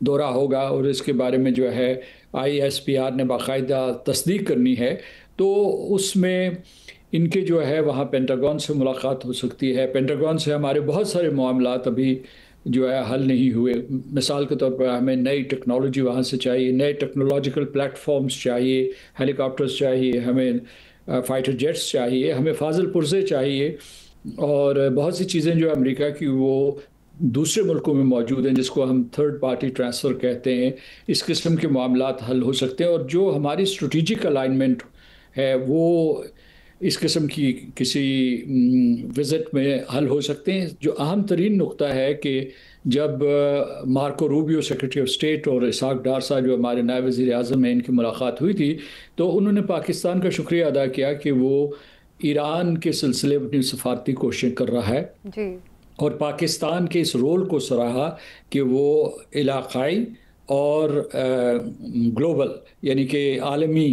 دورہ ہوگا اور اس کے بارے میں جو ہے ISPR نے باقاعدہ تصدیق کرنی ہے تو اس میں ان کے جو ہے وہاں پینٹاگون سے ملاقات ہو سکتی ہے. پینٹاگون سے ہمارے بہت سارے معاملات ابھی جو ہے حل نہیں ہوئے. مثال کے طور پر ہمیں نئی ٹیکنالوجی وہاں سے چاہیے, نئے ٹیکنالوجیکل پلیٹ فارمز چاہیے, ہیلی کاپٹرز چاہیے, ہمیں فائٹر جیٹس چاہیے, ہمیں فاضل پرزے چاہیے, اور بہت سی چیزیں جو امریکہ کی وہ دوسرے ملکوں میں موجود ہیں جس کو ہم تھرڈ پارٹی ٹرانسفر کہتے ہیں. اس قسم کے معاملات حل ہو سکتے ہیں, اور جو ہماری اسٹریٹجک الائنمنٹ ہے وہ اس قسم کی کسی وزٹ میں حل ہو سکتے ہیں. جو اہم ترین نقطہ ہے کہ جب Marco Rubio secretary of state اور اسحاق ڈار صاحب جو ہمارے نائب وزیر اعظم ہیں ان کی ملاقات ہوئی تھی تو انہوں نے پاکستان کا شکریہ ادا کیا کہ وہ ایران کے سلسلے میں اپنی سفارتی کوششیں کر رہا ہے جی, اور پاکستان کے اس رول کو سراہا کہ وہ علاقائی اور گلوبل یعنی کہ عالمی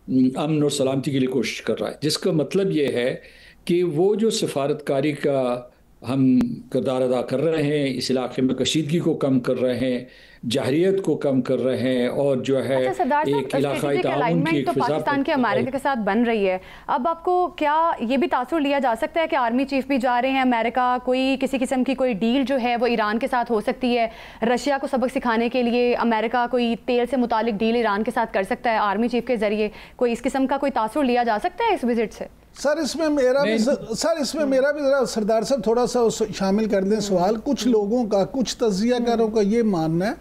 امن اور سلامتی کے لیے کوشش کر رہا ہے, جس کا مطلب یہ ہے کہ وہ جو سفارتکاری کا ہم کردار ادا کر رہے ہیں, اس علاقے میں کشیدگی کو کم کر رہے ہیں, جہریت کو کم کر رہے ہیں, اور جو ہے ایک علاقائی تعاون کی ایک فضا پاکستان کے امریکہ کے ساتھ بن رہی ہے. اب آپ کو کیا یہ بھی تاثر لیا جا سکتا ہے کہ آرمی چیف بھی جا رہے ہیں امریکہ, کوئی کسی قسم کی کوئی ڈیل جو ہے وہ ایران کے ساتھ ہو سکتی ہے, رشیا کو سبق سکھانے کے لیے امریکہ کوئی تیل سے متعلق ڈیل ایران کے ساتھ کر سکتا ہے آرمی چیف کے ذریعے, کوئی اس قسم کا کوئی تاثر لیا جا سکتا ہے اس وزٹ سے؟ سر اس میں میرا بھی ذرا سردار صاحب تھوڑا سا شامل کر دیں سوال. کچھ لوگوں کا, کچھ تجزیہ کاروں کا یہ ماننا ہے,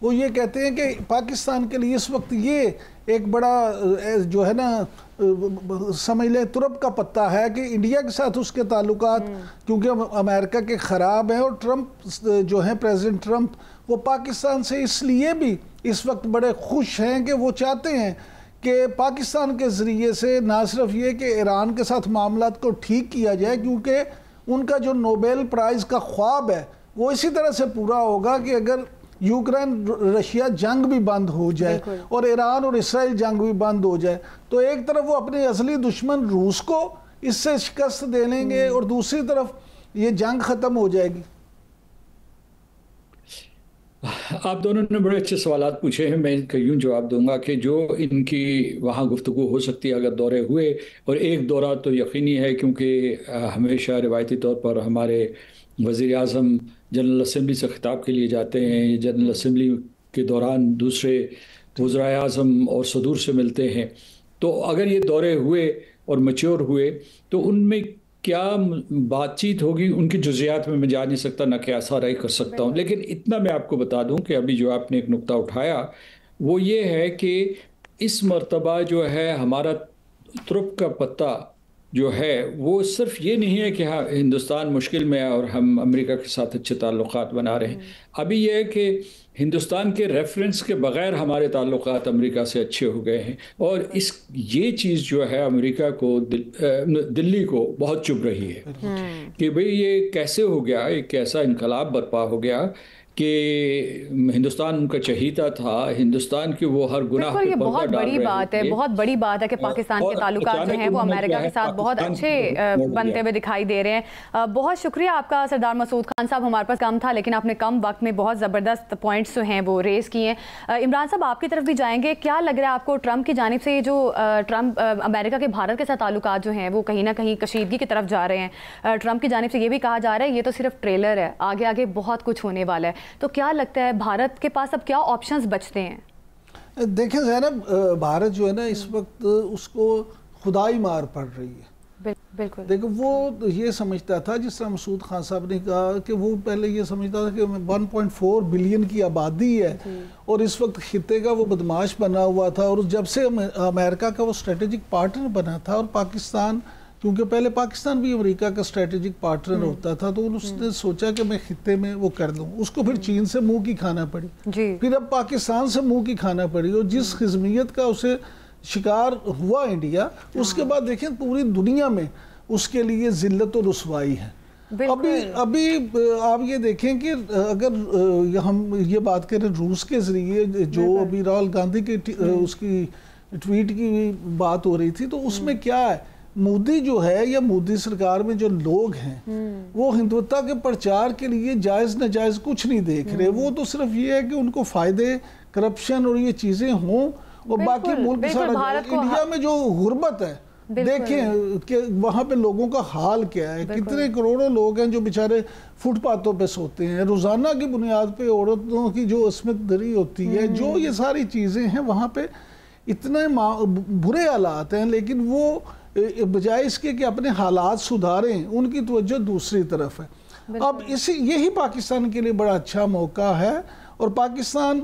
وہ یہ کہتے ہیں کہ پاکستان کے لیے اس وقت یہ ایک بڑا جو ہے نا سمجھ لیں ترپ کا پتہ ہے کہ انڈیا کے ساتھ اس کے تعلقات کیونکہ امریکہ کے خراب ہیں, اور ٹرمپ جو ہیں پریزیڈنٹ ٹرمپ وہ پاکستان سے اس لیے بھی اس وقت بڑے خوش ہیں کہ وہ چاہتے ہیں کہ پاکستان کے ذریعے سے نہ صرف یہ کہ ایران کے ساتھ معاملات کو ٹھیک کیا جائے, کیونکہ ان کا جو نوبیل پرائز کا خواب ہے وہ اسی طرح سے پورا ہوگا کہ اگر یوکرین رشیا جنگ بھی بند ہو جائے اور ایران اور اسرائیل جنگ بھی بند ہو جائے تو ایک طرف وہ اپنے اصلی دشمن روس کو اس سے شکست دے لیں گے اور دوسری طرف یہ جنگ ختم ہو جائے گی. آپ دونوں نے بڑے اچھے سوالات پوچھے ہیں. میں ان کا یوں جواب دوں گا کہ جو ان کی وہاں گفتگو ہو سکتی ہے اگر دورے ہوئے, اور ایک دورہ تو یقینی ہے کیونکہ ہمیشہ روایتی طور پر ہمارے وزیر اعظم جنرل اسمبلی سے خطاب کے لیے جاتے ہیں, جنرل اسمبلی کے دوران دوسرے وزرائے اعظم اور صدور سے ملتے ہیں. تو اگر یہ دورے ہوئے اور میچور ہوئے تو ان میں کیا بات چیت ہوگی ان کی جزیات میں جا نہیں سکتا, نہ کیا سارا ہی کر سکتا ہوں, لیکن اتنا میں آپ کو بتا دوں کہ ابھی جو آپ نے ایک نقطہ اٹھایا وہ یہ ہے کہ اس مرتبہ جو ہے ہمارا ترپ کا پتہ جو ہے وہ صرف یہ نہیں ہے کہ ہاں ہندوستان مشکل میں ہے اور ہم امریکہ کے ساتھ اچھے تعلقات بنا رہے ہیں. ابھی یہ ہے کہ ہندوستان کے ریفرنس کے بغیر ہمارے تعلقات امریکہ سے اچھے ہو گئے ہیں, اور یہ چیز جو ہے امریکہ کو دلی کو بہت چبھ رہی ہے کہ بھئی یہ کیسے ہو گیا, ایک ایسا انقلاب برپا ہو گیا کہ ہندوستان ان کا چہیتا تھا, ہندوستان کی وہ ہر گناہ پر پردہ ڈال رہے بہت بڑی بات ہے, بہت بڑی بات ہے کہ پاکستان کے تعلقات جو ہیں وہ امریکہ کے ساتھ بہت اچھے بنتے ہوئے دکھائی دے رہے ہیں. بہت شکریہ آپ کا سردار مسعود خان صاحب, ہمارے پاس کم تھا لیکن آپ نے کم وقت میں بہت زبردست پوائنٹس جو ہیں وہ ریز کیے ہیں. عمران صاحب آپ کی طرف بھی جائیں گے, کیا لگ رہا ہے آپ کو ٹرمپ کی جانب سے جو ٹرمپ امریکہ کے بھارت کے ساتھ تعلقات جو ہیں وہ کہیں نہ کہیں کشیدگی کی طرف جا رہے ہیں, ٹرمپ کی جانب سے یہ بھی کہا جا رہا ہے یہ تو صرف ٹریلر ہے, آگے آگے بہت کچھ ہونے والا ہے, تو کیا لگتا ہے بھارت کے پاس اب کیا آپشنز بچتے ہیں؟ دیکھیں زینب, بھارت جو ہے نا اس وقت اس کو خدائی مار پڑ رہی ہے. بالکل دیکھیں وہ یہ سمجھتا تھا جس طرح مسعود خان صاحب نے کہا کہ وہ پہلے یہ سمجھتا تھا کہ 1.4 بلین کی آبادی ہے اور اس وقت خطے کا وہ بدماش بنا ہوا تھا, اور جب سے امریکہ کا وہ اسٹریٹجک پارٹنر بنا تھا اور پاکستان کیونکہ پہلے پاکستان بھی امریکہ کا اسٹریٹجک پارٹنر ہوتا تھا تو اس نے سوچا کہ میں خطے میں وہ کر لوں, اس کو پھر چین سے منہ کی کھانا پڑی, پھر اب پاکستان سے منہ کی کھانا پڑی, اور جس خزمیت کا اسے شکار ہوا انڈیا, اس کے بعد دیکھیں پوری دنیا میں اس کے لیے ذلت و رسوائی ہے. ابھی آپ یہ دیکھیں کہ اگر ہم یہ بات کریں روس کے ذریعے جو ابھی راہل گاندھی کے اس کی ٹویٹ کی بات ہو رہی تھی تو اس میں کیا ہے, مودی جو ہے یا مودی سرکار میں جو لوگ ہیں وہ ہندوتا کے پرچار کے لیے جائز ناجائز کچھ نہیں دیکھ رہے. وہ تو صرف یہ ہے کہ ان کو فائدے کرپشن اور یہ چیزیں ہوں, اور باقی ملک سارا. انڈیا میں جو غربت ہے دیکھیں کہ وہاں پہ لوگوں کا حال کیا ہے, کتنے کروڑوں لوگ ہیں جو بیچارے فٹ پاتھوں پہ سوتے ہیں, روزانہ کی بنیاد پہ عورتوں کی جو عصمت دری ہوتی ہے, جو یہ ساری چیزیں ہیں وہاں پہ اتنے برے حالات ہیں. لیکن وہ بجائے اس کے کہ اپنے حالات سدھاریں, ان کی توجہ دوسری طرف ہے. اب یہی پاکستان کے لیے بڑا اچھا موقع ہے. اور پاکستان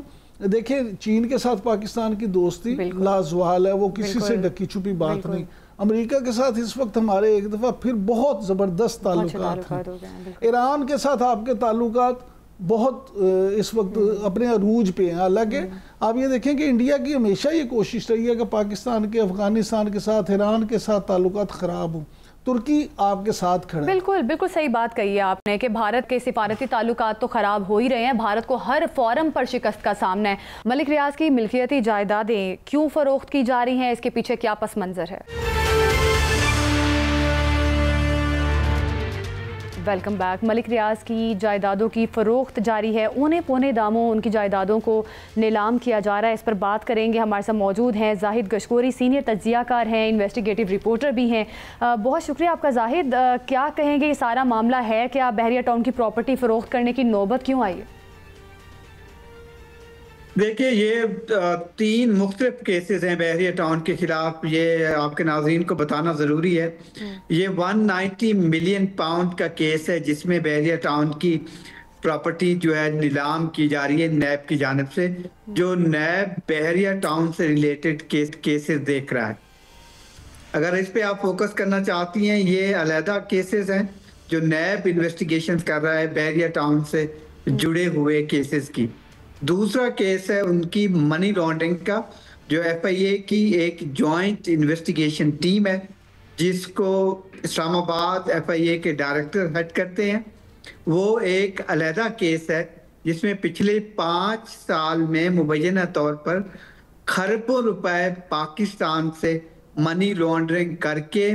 دیکھیں, چین کے ساتھ پاکستان کی دوستی لازوال ہے, وہ کسی سے ڈکی چھپی بات نہیں. امریکہ کے ساتھ اس وقت ہمارے ایک دفعہ پھر بہت زبردست تعلقات ہیں. ایران کے ساتھ آپ کے تعلقات بہت اس وقت اپنے عروج پہ ہیں. حالانکہ آپ یہ دیکھیں کہ انڈیا کی ہمیشہ یہ کوشش رہی ہے کہ پاکستان کے, افغانستان کے ساتھ, ایران کے ساتھ تعلقات خراب ہوں. ترکی آپ کے ساتھ کھڑا ہے. بالکل بالکل صحیح بات کہی ہے آپ نے کہ بھارت کے سفارتی تعلقات تو خراب ہو ہی رہے ہیں, بھارت کو ہر فورم پر شکست کا سامنا ہے. ملک ریاض کی ملکیتی جائیدادیں کیوں فروخت کی جا رہی ہیں, اس کے پیچھے کیا پس منظر ہے؟ Welcome back. ملک ریاض کی جائیدادوں کی فروخت جاری ہے, اونے پونے داموں ان کی جائیدادوں کو نیلام کیا جا رہا ہے. اس پر بات کریں گے. ہمارے ساتھ موجود ہیں زاہد گشکوری, سینئر تجزیہ کار ہیں, انویسٹیگیٹو رپورٹر بھی ہیں. بہت شکریہ آپ کا زاہد. کیا کہیں گے, یہ سارا معاملہ ہے کیا بحریہ ٹاؤن کی پراپرٹی فروخت کرنے کی نوبت کیوں آئی ہے؟ دیکھیں, یہ 3 مختلف کیسز ہیں بحریہ ٹاؤن کے خلاف. یہ آپ کے ناظرین کو بتانا ضروری ہے. یہ 190 ملین پاؤنڈ کا کیس ہے جس میں بحریہ ٹاؤن کی پراپرٹی جو ہے نیلام کی جا رہی ہے نیب کی جانب سے, جو نیب بحریہ ٹاؤن سے ریلیٹڈ کیسز دیکھ رہا ہے. اگر اس پہ آپ فوکس کرنا چاہتی ہیں, یہ علیحدہ کیسز ہیں جو نیب انویسٹیگیشن کر رہا ہے بحریہ ٹاؤن سے جڑے ہوئے کیسز کی. دوسرا کیس ہے ان کی منی لانڈرنگ کا, جو ایف آئی اے کی ایک جوائنٹ انویسٹیگیشن ٹیم ہے جس کو اسلام آباد ایف آئی اے کے ڈائریکٹر ہیڈ کرتے ہیں. وہ ایک علیحدہ کیس ہے جس میں پچھلے 5 سال میں مبینہ طور پر کھربوں روپے پاکستان سے منی لانڈرنگ کر کے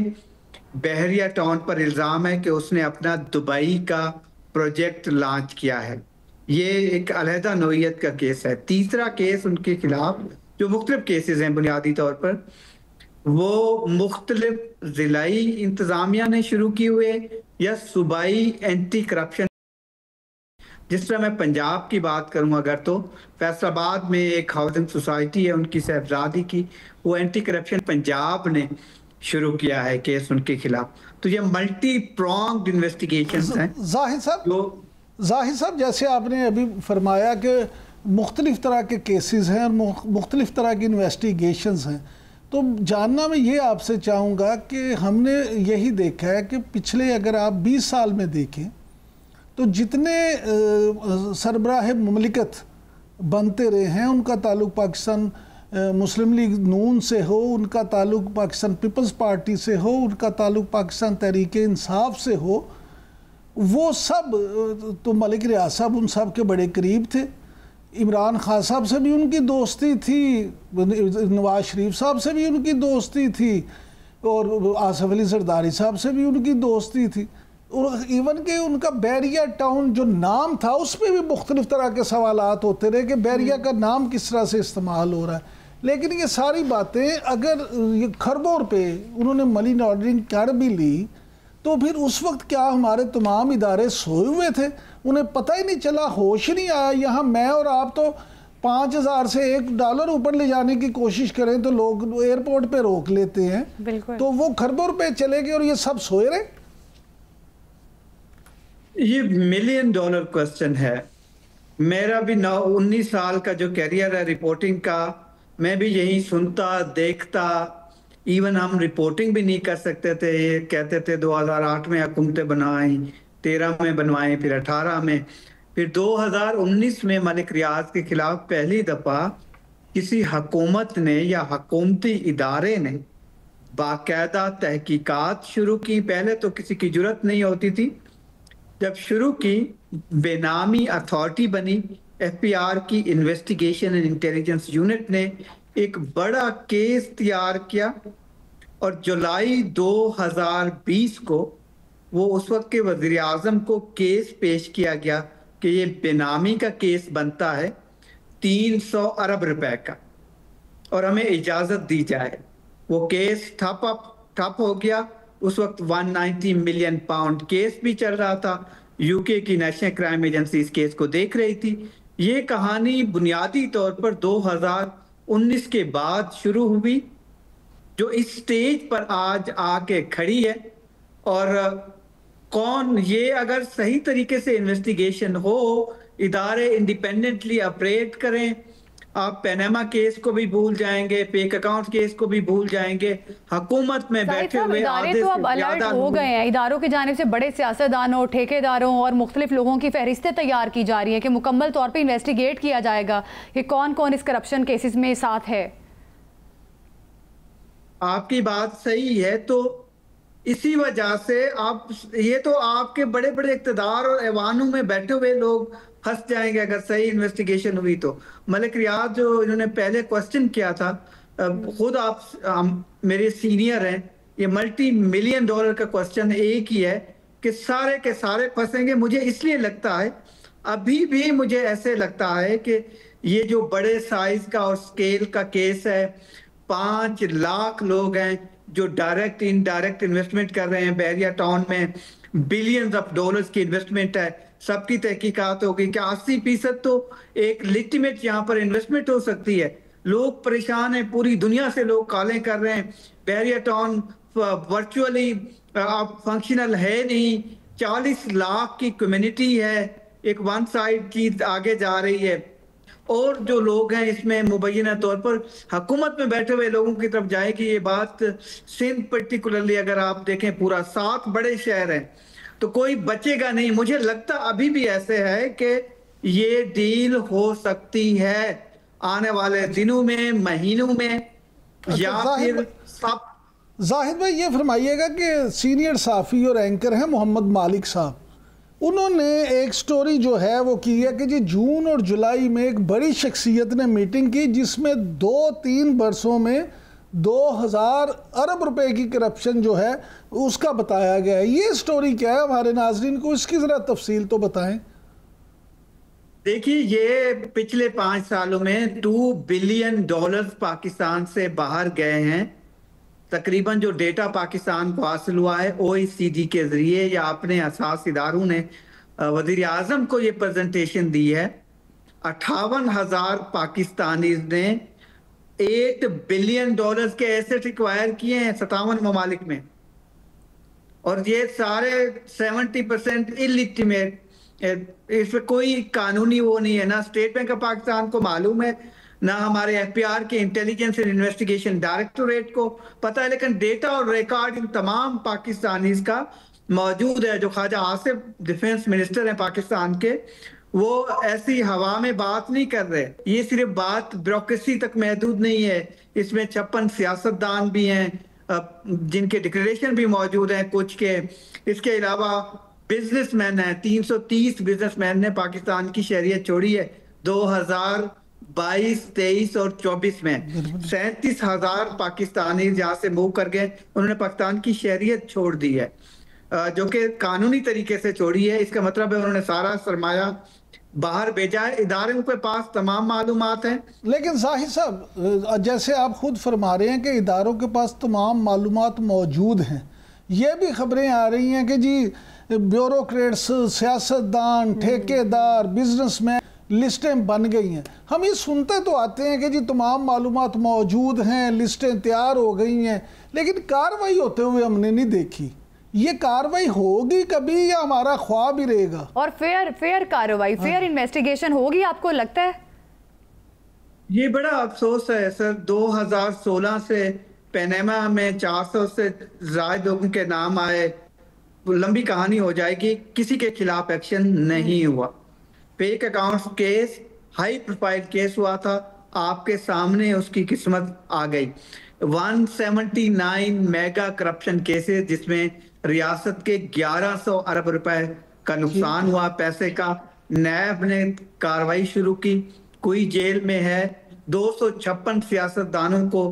بحریہ ٹاؤن پر الزام ہے کہ اس نے اپنا دبئی کا پروجیکٹ لانچ کیا ہے. یہ ایک علیحدہ نوعیت کا کیس ہے. تیسرا کیس ان کے خلاف, جو مختلف کیسز ہیں بنیادی طور پر, وہ مختلف ضلعی انتظامیہ نے شروع کی ہوئے یا صوبائی اینٹی کرپشن. جس طرح میں پنجاب کی بات کروں اگر, تو فیصل آباد میں ایک ہاؤسنگ سوسائٹی ہے ان کی صاحبزادی کی, وہ اینٹی کرپشن پنجاب نے شروع کیا ہے کیس ان کے خلاف. تو یہ ملٹی پرونگڈ انویسٹیگیشنز ہیں. زاہد صاحب, جیسے آپ نے ابھی فرمایا کہ مختلف طرح کے کیسز ہیں اور مختلف طرح کی انویسٹیگیشنز ہیں, تو جاننا میں یہ آپ سے چاہوں گا کہ ہم نے یہی دیکھا ہے کہ پچھلے اگر آپ 20 سال میں دیکھیں تو جتنے سربراہ مملکت بنتے رہے ہیں ان کا تعلق پاکستان مسلم لیگ نون سے ہو, ان کا تعلق پاکستان پیپلز پارٹی سے ہو, ان کا تعلق پاکستان تحریک انصاف سے ہو, وہ سب تو ملک ریاض صاحب ان سب کے بڑے قریب تھے. عمران خان صاحب سے بھی ان کی دوستی تھی, نواز شریف صاحب سے بھی ان کی دوستی تھی, اور آصف علی زرداری صاحب سے بھی ان کی دوستی تھی. اور ایون کہ ان کا بحریہ ٹاؤن جو نام تھا اس پہ بھی مختلف طرح کے سوالات ہوتے رہے کہ بحریہ کا نام کس طرح سے استعمال ہو رہا ہے. لیکن یہ ساری باتیں اگر یہ کھربوں پہ انہوں نے منی لانڈرنگ کر بھی لی تو پھر اس وقت کیا ہمارے تمام ادارے سوئے ہوئے تھے؟ انہیں پتہ ہی نہیں چلا, ہوش نہیں آیا. یہاں میں اور آپ تو 5,000 سے $1 اوپر لے جانے کی کوشش کریں تو لوگ ایئرپورٹ پہ روک لیتے ہیں. تو وہ کھربوں پہ چلے گئے اور یہ سب سوئے رہے. یہ $1 ملین کوسچن ہے. میرا بھی 19 سال کا جو کیریئر ہے رپورٹنگ کا, میں بھی یہی سنتا دیکھتا. ایون ہم رپورٹنگ بھی نہیں کر سکتے تھے. یہ کہتے تھے 2008 میں حکومتیں بنائیں, 13 میں بنوائیں, پھر 18 میں, پھر 2019 میں ملک ریاض کے خلاف پہلی دفعہ کسی حکومت نے یا حکومتی ادارے نے باقاعدہ تحقیقات شروع کی. پہلے تو کسی کی جرت نہیں ہوتی تھی. جب شروع کی, بے نامی اتھارٹی بنی, ایف پی آر کی انویسٹیگیشن اینڈ انٹیلیجنس یونٹ نے ایک بڑا کیس تیار کیا اور جولائی 2020 کو وہ اس وقت کے وزیر اعظم کو کیس پیش کیا گیا کہ یہ بے نامی کا کیس بنتا ہے 300 ارب روپے کا اور ہمیں اجازت دی جائے. وہ کیس ٹھپ ہو گیا. اس وقت 190 ملین پاؤنڈ کیس بھی چل رہا تھا. یو کے کی نیشنل کرائم ایجنسی اس کیس کو دیکھ رہی تھی. یہ کہانی بنیادی طور پر 2019 کے بعد شروع ہوئی جو اس سٹیج پر آج آ کے کھڑی ہے. اور کون یہ اگر صحیح طریقے سے انویسٹیگیشن ہو, ادارے انڈیپینڈنٹلی آپریٹ کریں, آپ پیناما کیس کو بھی بھول جائیں گے, فیک اکاؤنٹ کیس کو بھی بھول جائیں گے, حکومت میں بیٹھے ہوئے ادارے تو اب الرٹ ہو گئے ہیں. اداروں کی جانب سے بڑے سیاستدانوں, ٹھیکیداروں اور مختلف لوگوں کی فہرستیں تیار کی جا رہی ہیں کہ مکمل طور پہ انویسٹیگیٹ کیا جائے گا کہ کون کون اس کرپشن کیسز میں ساتھ ہے. آپ کی بات صحیح ہے. تو اسی وجہ سے یہ تو آپ کے بڑے بڑے اقتدار اور ایوانوں میں بیٹھے ہوئے لوگ پھنس جائیں گے اگر صحیح انویسٹیگیشن ہوئی تو. ملک ریاض جو انہوں نے پہلے کوسچن کیا تھا, خود آپ میرے سینئر ہیں, یہ ملٹی ملین ڈالر کا کوسچن ایک ہی ہے کہ سارے کے سارے پھنسیں گے. مجھے اس لیے لگتا ہے, ابھی بھی مجھے ایسے لگتا ہے کہ یہ جو بڑے سائز کا اور سکیل کا کیس ہے, 5 لاکھ لوگ ہیں جو ڈائریکٹ انڈائریکٹ انویسٹمنٹ کر رہے ہیں بحریہ ٹاؤن میں, بلینز آف ڈالرز کی انویسٹمنٹ ہے. سب کی تحقیقات ہوگی کہ 80% تو ایک لیجٹیمیٹ یہاں پر انویسٹمنٹ ہو سکتی ہے. لوگ پریشان ہیں, پوری دنیا سے لوگ کالیں کر رہے ہیں. بحریہ ٹاؤن ورچولی فنکشنل ہے نہیں, 40 لاکھ کی کمیونٹی ہے, ایک ون سائڈ کی آگے جا رہی ہے. اور جو لوگ ہیں اس میں مبینہ طور پر حکومت میں بیٹھے ہوئے لوگوں کی طرف جائے گی یہ بات. سندھ پرٹیکولرلی اگر آپ دیکھیں, پورا 7 بڑے شہر ہیں, تو کوئی بچے گا نہیں. مجھے لگتا ابھی بھی ایسے ہے کہ یہ ڈیل ہو سکتی ہے آنے والے دنوں میں, مہینوں میں, یا پھر زاہد بھائی یہ فرمائیے گا کہ سینئر صحافی اور اینکر ہیں محمد مالک صاحب, انہوں نے ایک سٹوری جو ہے وہ کی ہے کہ جی جون اور جولائی میں ایک بڑی شخصیت نے میٹنگ کی جس میں 2-3 برسوں میں 2000 ارب روپے کی کرپشن جو ہے اس کا بتایا گیا ہے. یہ سٹوری کیا ہے ہمارے ناظرین کو اس کی ذرا تفصیل تو بتائیں. دیکھیے, یہ پچھلے 5 سالوں میں $2 بلین پاکستان سے باہر گئے ہیں. تقریباً جو ڈیٹا پاکستان کو حاصل ہوا ہے OECD کے ذریعے یا اپنے اساس اداروں نے وزیر اعظم کو یہ پریزنٹیشن دی ہے, 58,000 پاکستانیز نے $8 بلین کے ایسٹ ایکوائر کیے ہیں 57 ممالک میں, اور یہ سارے 70% اللیجٹیمیٹ. اس میں کوئی قانونی وہ نہیں ہے, نہ اسٹیٹ بینک آف پاکستان کو معلوم ہے, نہ ہمارے FPR کے انٹیلیجنس اینڈ انویسٹیگیشن ڈائریکٹوریٹ کو پتہ ہے, لیکن ڈیٹا اور ریکارڈ ان تمام پاکستانیز کا موجود ہے. جو خواجہ آصف ڈیفنس منسٹر ہیں پاکستان کے, وہ ایسی ہوا میں بات نہیں کر رہے. یہ صرف بات بیوروکریسی تک محدود نہیں ہے, اس میں 56 سیاستدان بھی ہیں جن کے ڈکلیریشن بھی موجود ہیں کچھ کے. اس کے علاوہ بزنس مین ہیں, 330 بزنس مین نے پاکستان کی شہریت چھوڑی ہے 2022, 23 اور 24 میں. 37,000 پاکستانی جہاں سے موو کر گئے, انہوں نے پاکستان کی شہریت چھوڑ دی ہے, جو کہ قانونی طریقے سے چھوڑی ہے. اس کا مطلب ہے انہوں نے سارا سرمایہ باہر بھیجا ہے. اداروں کے پاس تمام معلومات ہیں. لیکن زاہد صاحب جیسے آپ خود فرما رہے ہیں کہ اداروں کے پاس تمام معلومات موجود ہیں, یہ بھی خبریں آ رہی ہیں کہ جی بیوروکریٹس, سیاستدان, ٹھیکیدار, بزنس مین لسٹیں بن گئی ہیں. ہم یہ سنتے تو آتے ہیں کہ جی تمام معلومات موجود ہیں, لسٹیں تیار ہو گئی ہیں, لیکن کارروائی ہوتے ہوئے ہم نے نہیں دیکھی. یہ کارروائی ہوگی کبھی یا ہمارا خواب ہی رہے گا؟ اور فیئر کارروائی, فیئر انویسٹیگیشن ہوگی آپ کو لگتا ہے؟ یہ بڑا افسوس ہے سر, 2016 سے پیناما میں 400 سے زائد لوگوں کے نام آئے, لمبی کہانی ہو جائے گی, کسی کے خلاف ایکشن نہیں ہوا. Fake accounts case high profile case ہوا تھا, آپ کے سامنے اس کی قسمت آ گئی. 179 میگا کرپشن کیسز جس میں ریاست کے 1100 ارب روپے کا نقصان ہوا پیسے کا. نیب نے کاروائی شروع کی, کوئی جیل میں ہے, 256 سیاستدانوں کو